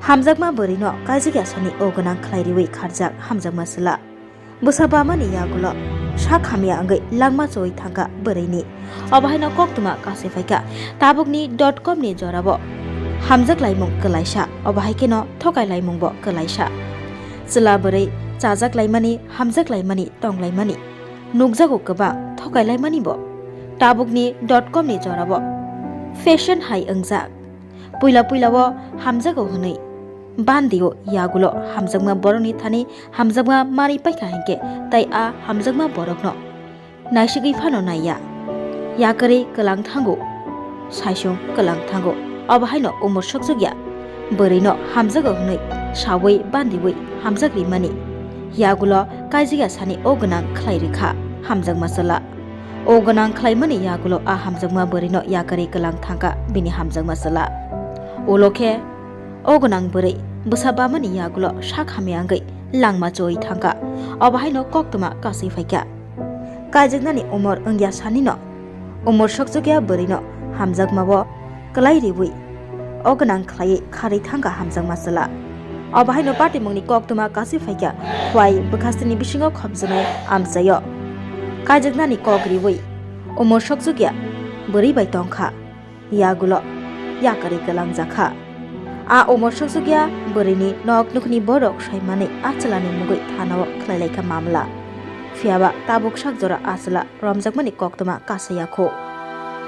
Hamjakma Bwrwino kaijig asani O-Gwnang Khlaiwi Kharjak Hamjakma Swla Bwsa Bamma ni Yagulo sak Hamya Wngwi langma choi Thangkha Bwrwini obahaino koktuma kasifaika tabukni .com ni jorabo hamjaklaimung kwlaisa obahaikeno thokailaimungbो kwlaisa Chwla bwrwi chajaklaimani hamjaklaimani tonglaimani nukjago kwbang thokailaimanibo tabukni .com ni jorabo fashion hai ongjak puila puilao hamjago hwnwi bandio Yagulo Hamjakma borokni thani Hamjakma mari paikha hingke tai a Hamjakma borokno naisigi phano naiya yakari kelang thango saisung kelang thango obahaino umur soksogya Bwrwino hamjago hwnwi sawi bandiwi hamjakrimani Yagulo kaijiga sani O-Gwnang Khlairikha Hamjakma Swla O-Gwnang Khlaimani Yagulo a Hamjakma Bwrwino yakari kelang Thangkha bini Hamjakma Swla Ulokhe O-Gwnang bwrwi Bwsa Bamma ni Yagulo sak Hamya Wngwi langma choi Thangkha obahaino koktuma kasifaika kaijignani umur wngya sanino umur soksogya Bwrwino Hamjakmabo Khlaiwi O-Gwnang Khlaiwi khari Thangkha Hamjakma Swla obahaino patimungni koktuma kasifaika khwai bwkhastini bisingo khomjwnai amchayo kaijignani kokriwi umur soksogya bwrwi bai tongkha Yagulo yakari kelangjaka a umur soksogya Bwrwini nok nukni borok saimani Chwlani mugwi thanao khlailaika mamla phiaba tabuk sakjora Chwla romjakmani koktuma kasayakho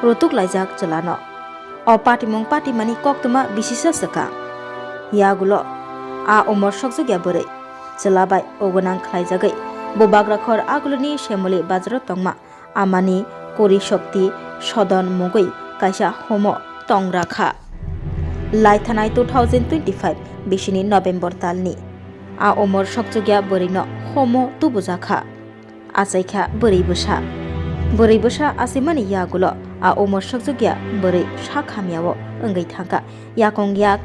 rutuk laijak Chwlano o patimung patimani koktuma bisisa saka Yagulo a umur soksogya bwrwi Chwla bai O-Gwnang khlaijagai bobagrakhor aguloni semoli bazaro tongma amani kori shokti sodon mugwi kaisa homo tongrakha Laithanai 2025 bisini November talni a umur soksogya Bwrwino homo tubujaka achaikha bwrwi Bwsa asimani Yagulo a umur soksogya bwrwi sak Hamyao wngwi Thangkha yakong yak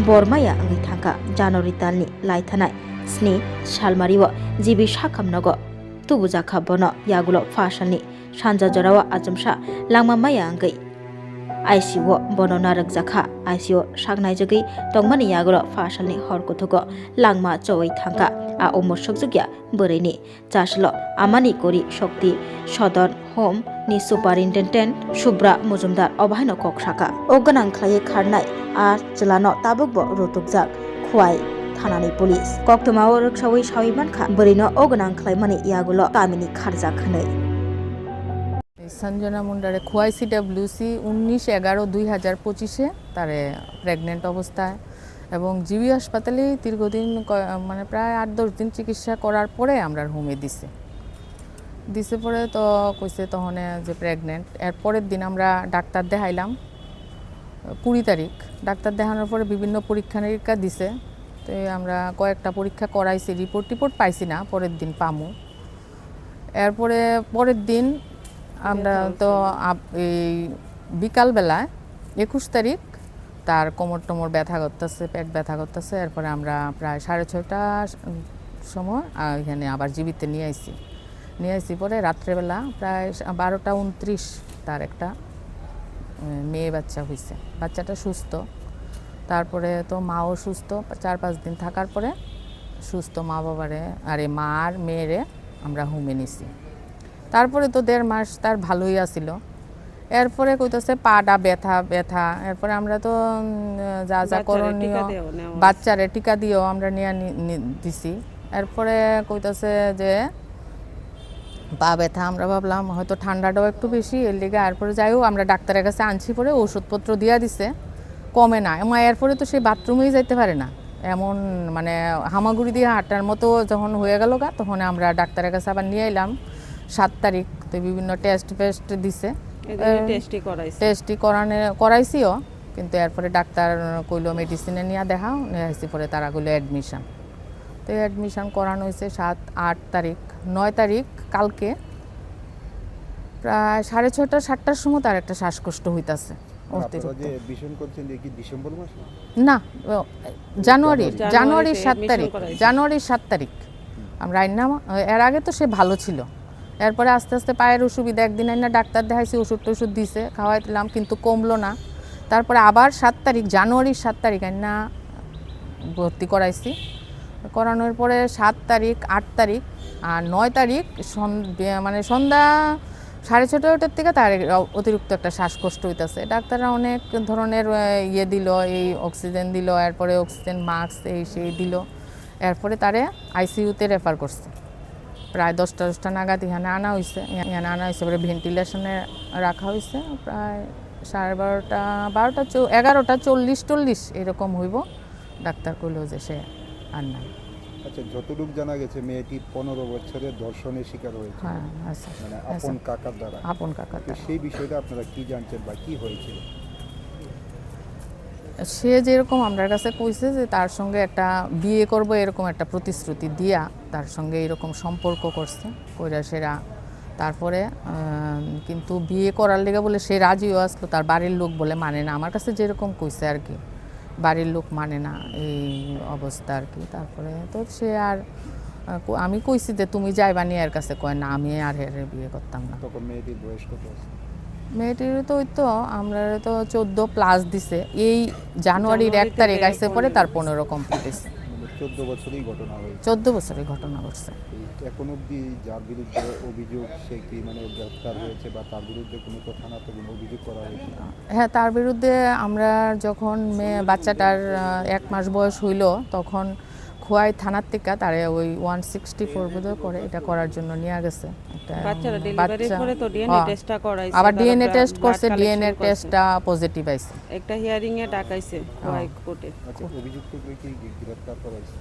bormaya wngwi Thangkha January talni laithanai 7 salmario jibi sakhamnogo tubujaka bono Yagulo fasalni sanja jorao achumsa langma maya wngwi ICO bono narakjakha ICO saknaijagui tongmani Yagulo fasalni horkothogo langma choi Thangkha a umur soksogya Bwrwini chaslo amani kori shokti sodon home ni superintendent Subra Mujumdar obahaino koksaka O-Gwnang Khlaiwi kharnai a Chwlano tabukbo rutukjak khwai thanani police koktumao rwksawi sawi mankha Bwrwino O-Gwnang Khlaimani Yagulo kamini kharjak hwnwi Sanjana মুন্ডারে Khowai CWC 19/11/2025 তারে pregnant অবস্থায় এবং GB হাসপাতালে দীর্ঘদিন মানে প্রায় 8-10 দিন চিকিৎসা করার পরে আমরা হোমে দিছে পরে তো কইছে তখন যে প্রেগনেন্ট এর পরের দিন আমরা ডাক্তার দেখাইলাম 20 তারিখ ডাক্তার দেখানোর পরে বিভিন্ন পরীক্ষা নিরীক্ষা দিছে তো আমরা কয়েকটা পরীক্ষা করাইছি রিপোর্ট পাইছি না পরের দিন পামু এরপরে পরের দিন আমরা তো এই বিকাল বেলায় 21 তারিখ তার কোমর টোমর ব্যথা করতেছে পেট ব্যথা করতেছে এরপরে আমরা প্রায় 6:30টার সময় এখানে আবার জীবিতে নিয়ে আইছি পরে রাত্রেবেলা প্রায় 12:29 তার একটা মেয়ে বাচ্চা হয়েছে বাচ্চাটা সুস্থ তারপরে তো মাও সুস্থ 4-5 দিন থাকার পরে সুস্থ মা বাবারে আরে মা আর মেয়েরে আমরা হোমে নিছি তারপরে তো 1.5 মাস তার ভালোই আছিল এরপরে কইতাছে পাটা ব্যথা এরপরে আমরা তো যা করণীয় বাচ্চারে টিকা দিও আমরা নিয়ে দিছি এরপরে কইতাছে যে পা ব্যথা আমরা ভাবলাম হয়তো ঠান্ডাটাও একটু বেশি এর লিগে এরপরে যাইও আমরা ডাক্তারের কাছে আনছি পরে ওষুধপত্র দিয়া দিছে কমে না মা এরপরে তো সেই বাথরুমেই যাইতে পারে না এমন মানে হামাগুড়ি দিয়ে হাঁটার মতো যখন হয়ে গেল তখন আমরা ডাক্তারের কাছে আবার নিয়ে এলাম 7 তারিখ তো বিভিন্ন টেস্ট দিছে টেস্টি করাইছিও কিন্তু এরপরে ডাক্তার কইলো মেডিসিনে নিয়ে দেখাও নিয়ে পরে তারা কইলো অ্যাডমিশন তো অ্যাডমিশন করানো হয়েছে 7-8 তারিখ 9 তারিখ কালকে প্রায় 6:30-7টার সময় তার একটা শ্বাসকষ্ট হইতাছে না জানুয়ারি 7 তারিখ আমরা এর আগে তো সে ভালো ছিল এরপরে আস্তে আস্তে পায়ের অসুবিধা একদিন আইনা ডাক্তার দেখাইছি ওষুধ দিছে খাওয়াইলাম কিন্তু কমলো না তারপরে আবার 7 তারিখ জানুয়ারির 7 তারিখ আইনা ভর্তি করাইছি। করানোর পরে 7 তারিখ, 8 তারিখ আর 9 তারিখ মানে সন্ধ্যা 6:30টার থেকে তার অতিরিক্ত একটা শ্বাসকষ্ট হইতেছে। ডাক্তাররা অনেক ধরনের ইয়ে দিল, এই অক্সিজেন দিল, এরপরে অক্সিজেন মাস্ক এই সেই দিল। এরপরে তারে আইসিইউতে রেফার করছে। প্রায় 10টা নাগাদ এখানে আনা হয়েছে। পরে ভেন্টিলেশনে রাখা হয়েছে। প্রায় 12:30, 11:40 এরকম হইব। ডাক্তার কইল যে সে আর নাই। আচ্ছা, যতটুকু জানা গেছে মেয়েটি 15 বছরের ধর্ষণের শিকার হয়েছে। হ্যাঁ, আচ্ছা, মানে আপন কাকার দ্বারা। আপন কাকার দ্বারা। সেই বিষয়টা আপনারা কি জানছেন বা কি হয়েছিল? সে যেরকম আমার কাছে কইছে যে তার সঙ্গে একটা বিয়ে করব এরকম একটা প্রতিশ্রুতি দিয়া তার সঙ্গে এরকম সম্পর্ক করছে কইরা সেরা। তারপরে কিন্তু বিয়ে করার লেগে বলে সে রাজিও আসলো, তার বাড়ির লোক বলে মানে না। আমার কাছে যেরকম কইছে আর কি, বাড়ির লোক মানে না এই অবস্থা আর কি। তারপরে তো সে আর আমি কইছি যে তুমি যাইবা নি, এর কাছে কয় না আমি আর হেরে বিয়ে করতাম না। তখন মেয়েটির বয়স কত আছে? মেয়েটির তো ওই তো আমরা তো 14+ দিছে। এই জানুয়ারির 1 তারিখ আইসে পরে তার 15 কমপ্লিট হয়েছে। 14 বছরই ঘটনা হয়েছে। 14 বছরের ঘটনা ঘটছে। এখন অবধি যার বিরুদ্ধে অভিযোগ সে কি মানে গ্রেফতার হয়েছে বা তার বিরুদ্ধে কোনো তো থানাতে কোনো অভিযোগ করা হয়েছে? হ্যাঁ, তার বিরুদ্ধে আমরা যখন বাচ্চাটার 1 মাস বয়স হইল তখন খোয়াই থানার থেকে তারে ওই 164 বোধহয় করে এটা করার জন্য নিয়ে গেছে। বাচ্চারা ডেলিভারি করে তো ডিএনএ টেস্টটা করাইছে। আবার ডিএনএ টেস্ট করছে, ডিএনএ টেস্টটা পজিটিভ আইছে। একটা হিয়ারিং এ ডাকাইছে খোয়াই কোর্টে। আচ্ছা, অভিযুক্তকে কি গ্রেফতার করা হয়েছে?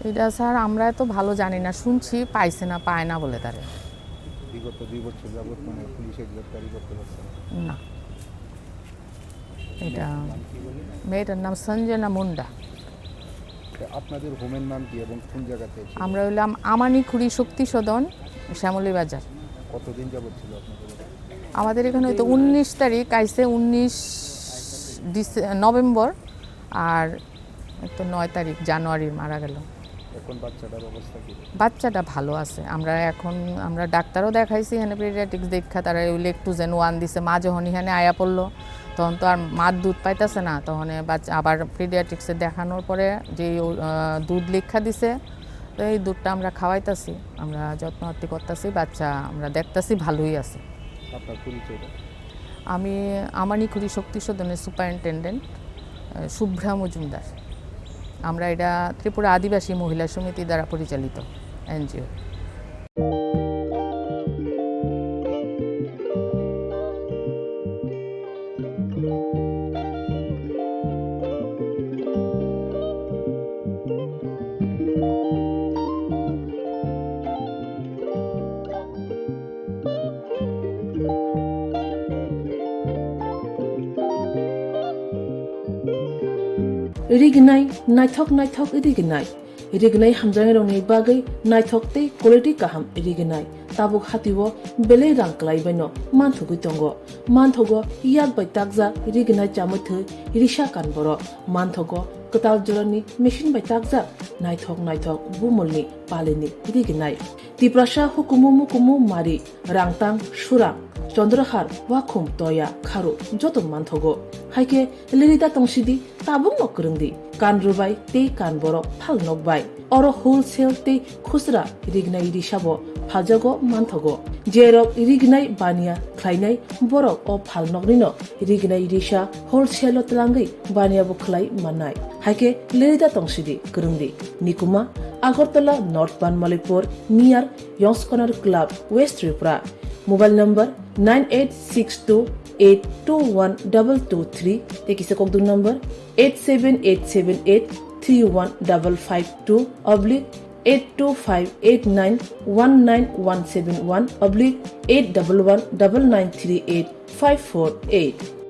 এটা স্যার আমরা তো ভালো জানি না, শুনছি পাইছে না পায় না বলে তারে। বিগত 2 বছর যাবত মানে পুলিশের গ্রেফতারি করতে পারছে না। এটা মেয়েটার নাম সঞ্জনা মুন্ডা। আপনাদের হোমের নাম কি এবং কোন জায়গাতে? আমরা হইলাম আমানিখুড়ি শক্তি সদন, শ্যামলী বাজার। কতদিন যাবত ছিল আপনাদের? আমাদের এখানে হয়তো 19 তারিখ আইসে, 19 নভেম্বর, আর তো 9 তারিখ জানুয়ারির মারা গেল। এখন বাচ্চাটার অবস্থা কি? বাচ্চাটা ভালো আছে। আমরা ডাক্তারও দেখাইছি এখানে, পেডিয়াট্রিক্স দেখা তারা লেকটুজেন 1 দিছে। মা যখন এখানে আয়া পড়লো তখন তো আর মার দুধ পাইতেছে না, তখন বাচ্চা আবার পেডিয়াট্রিক্সে দেখানোর পরে যে দুধ লেখা দিছে, তো এই দুধটা আমরা খাওয়াইতেছি, আমরা যত্নআত্তি করতেছি। বাচ্চা আমরা দেখতেছি ভালোই আছে। আপনার পরিচয়টা? আমি আমানিখুড়ি শক্তি সদনের সুপারিনটেন্ডেন্ট শুভ্রা মজুমদার। আমরা এটা ত্রিপুরা আদিবাসী মহিলা সমিতি দ্বারা পরিচালিত NGO. Rignai naithok irignai rignai hamjangerongni bagai naithok tei quality kaham rignai tabuk hatiwo belai rang Khlaiwino manthugui tongo manthogo yak bai takja rignai chamuthoi risa kanboro manthogo ketal jorani machine bai takja naithok bumulni palini rignai tiprasa hukumu mari rangtang surang Chandrahar wakhum toya kharu joton manthogo haike lirida tongsidi tabung nokrungdi kanrubai te kanborok phalnokbai oro wholesale te khusra rignai risabo phajago manthogo jerok rignai bania khlainai borok o phalnognino rignai risa wholesale tlangai bania bo khlai manai haike lirida tongsidi krungdi nikuma Agartala North Banmalipur near Yonsconer Club West Tripura mobile number 9862821223 tekisa kokdu number 87878315552 oblique 825891971 oblique 8119938 548